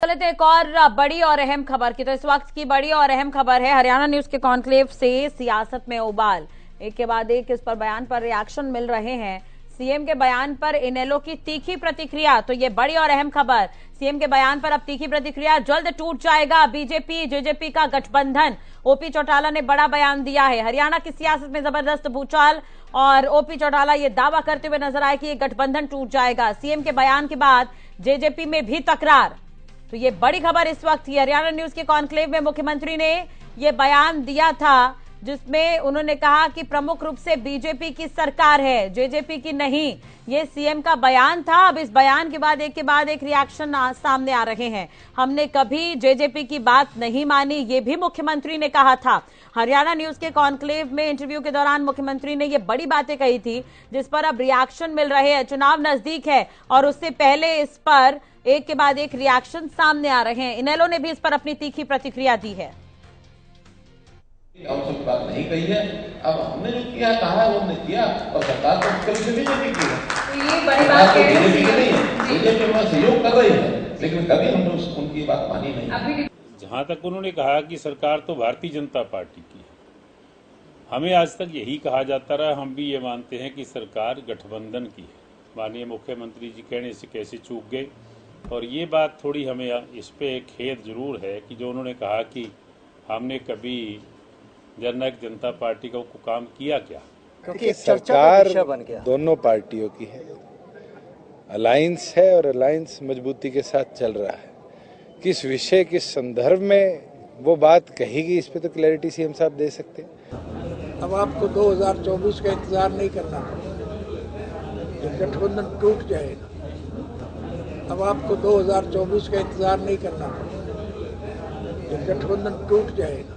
चले तो एक और बड़ी और अहम खबर की। तो इस वक्त की बड़ी और अहम खबर है हरियाणा न्यूज के कॉन्क्लेव से सियासत में उबाल। एक के बाद एक इस पर बयान पर रिएक्शन मिल रहे हैं। सीएम के बयान पर इनेलो की तीखी प्रतिक्रिया। तो ये बड़ी और अहम खबर, सीएम के बयान पर अब तीखी प्रतिक्रिया। जल्द टूट जाएगा बीजेपी जेजेपी का गठबंधन, ओपी चौटाला ने बड़ा बयान दिया है। हरियाणा की सियासत में जबरदस्त भूचाल और ओपी चौटाला ये दावा करते हुए नजर आए कि ये गठबंधन टूट जाएगा। सीएम के बयान के बाद जेजेपी में भी तकरार। तो ये बड़ी खबर इस वक्त की। हरियाणा न्यूज के कॉन्क्लेव में मुख्यमंत्री ने ये बयान दिया था जिसमें उन्होंने कहा कि प्रमुख रूप से बीजेपी की सरकार है, जेजेपी की नहीं। ये सीएम का बयान था। अब इस बयान के बाद एक रिएक्शन सामने आ रहे हैं। हमने कभी जेजेपी की बात नहीं मानी, ये भी मुख्यमंत्री ने कहा था। हरियाणा न्यूज के कॉन्क्लेव में इंटरव्यू के दौरान मुख्यमंत्री ने ये बड़ी बातें कही थी जिस पर अब रिएक्शन मिल रहे हैं। चुनाव नजदीक है और उससे पहले इस पर एक के बाद एक रिएक्शन सामने आ रहे हैं। इनेलो ने भी इस पर अपनी तीखी प्रतिक्रिया दी है। आवश्यक बात नहीं कही है। अब हमने जो किया कहा है वो हमने किया और सरकार तो मुख्य रूप से बीजेपी की है। तो ये बड़ी बात कह रहे हैं बीजेपी हमें सहयोग कर रही है, लेकिन कभी हमने उनकी बात मानी नहीं। जहां तक उन्होंने कहा कि सरकार तो भारतीय जनता पार्टी की है, हमें आज तक यही कहा जाता रहा। हम भी ये मानते हैं कि सरकार गठबंधन की है। माननीय मुख्यमंत्री जी कहने से कैसे चूक गए। और ये बात थोड़ी हमें इस पे खेद जरूर है कि जो उन्होंने कहा कि हमने कभी जननायक जनता पार्टी का काम किया क्या, क्योंकि सरकार दोनों पार्टियों की है, अलायंस है और अलायंस मजबूती के साथ चल रहा है। किस विषय किस संदर्भ में वो बात कहेगी इस पे तो क्लैरिटी सीएम साहब दे सकते हैं। अब आपको 2024 का इंतजार नहीं करना, गठबंधन टूट जाएगा। अब आपको 2024 का इंतजार नहीं करना, गठबंधन टूट जाएगा।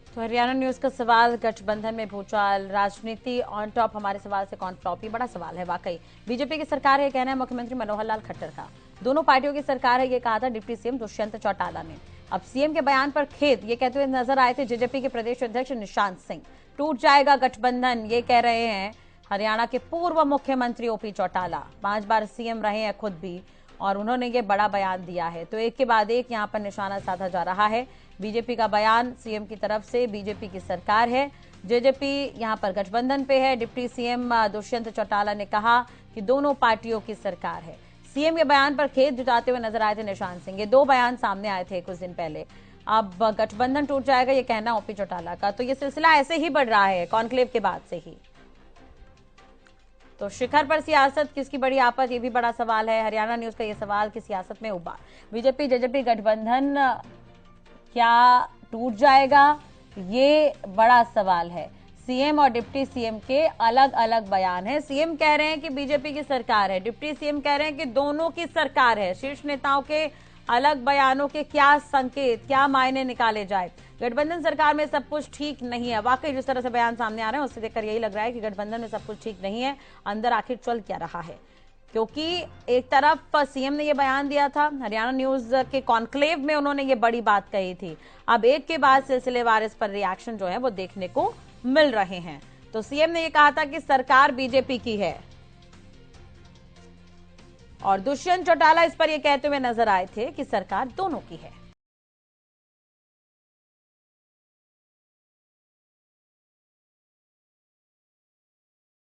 तो हरियाणा न्यूज का सवाल, गठबंधन में भूचाल, राजनीति ऑन टॉप। हमारे सवाल से कौन फ्लॉप, ये बड़ा सवाल है। वाकई बीजेपी की सरकार है, कहना है मुख्यमंत्री मनोहर लाल खट्टर का। दोनों पार्टियों की सरकार है, ये कहा था डिप्टी सीएम दुष्यंत चौटाला ने। अब सीएम के बयान पर खेद ये कहते हुए नजर आए थे जेजेपी के प्रदेश अध्यक्ष निशांत सिंह। टूट जाएगा गठबंधन, ये कह रहे हैं हरियाणा के पूर्व मुख्यमंत्री ओपी चौटाला। 5 बार सीएम रहे हैं खुद भी और उन्होंने ये बड़ा बयान दिया है। तो एक के बाद एक यहाँ पर निशाना साधा जा रहा है। बीजेपी का बयान सीएम की तरफ से, बीजेपी की सरकार है, जेजेपी यहाँ पर गठबंधन पे है। डिप्टी सीएम दुष्यंत चौटाला ने कहा कि दोनों पार्टियों की सरकार है। सीएम के बयान पर खेद जताते हुए नजर आए थे निशांत सिंह। ये 2 बयान सामने आए थे कुछ दिन पहले। अब गठबंधन टूट जाएगा ये कहना ओपी चौटाला का। तो ये सिलसिला ऐसे ही बढ़ रहा है कॉन्क्लेव के बाद से ही। तो शिखर पर सियासत, किसकी बड़ी आपत, ये भी बड़ा सवाल है। हरियाणा न्यूज का ये सवाल कि सियासत में उबाल, बीजेपी जेजेपी गठबंधन क्या टूट जाएगा, ये बड़ा सवाल है। सीएम और डिप्टी सीएम के अलग अलग बयान हैं। सीएम कह रहे हैं कि बीजेपी की सरकार है, डिप्टी सीएम कह रहे हैं कि दोनों की सरकार है। शीर्ष नेताओं के अलग बयानों के क्या संकेत, क्या मायने निकाले जाए। गठबंधन सरकार में सब कुछ ठीक नहीं है। वाकई जिस तरह से बयान सामने आ रहे हैं उससे देखकर यही लग रहा है कि गठबंधन में सब कुछ ठीक नहीं है। अंदर आखिर चल क्या रहा है, क्योंकि एक तरफ सीएम ने ये बयान दिया था, हरियाणा न्यूज के कॉन्क्लेव में उन्होंने ये बड़ी बात कही थी। अब एक के बाद सिलसिलेवार इस पर रिएक्शन जो है वो देखने को मिल रहे हैं। तो सीएम ने ये कहा था कि सरकार बीजेपी की है और दुष्यंत चौटाला इस पर यह कहते हुए नजर आए थे कि सरकार दोनों की है।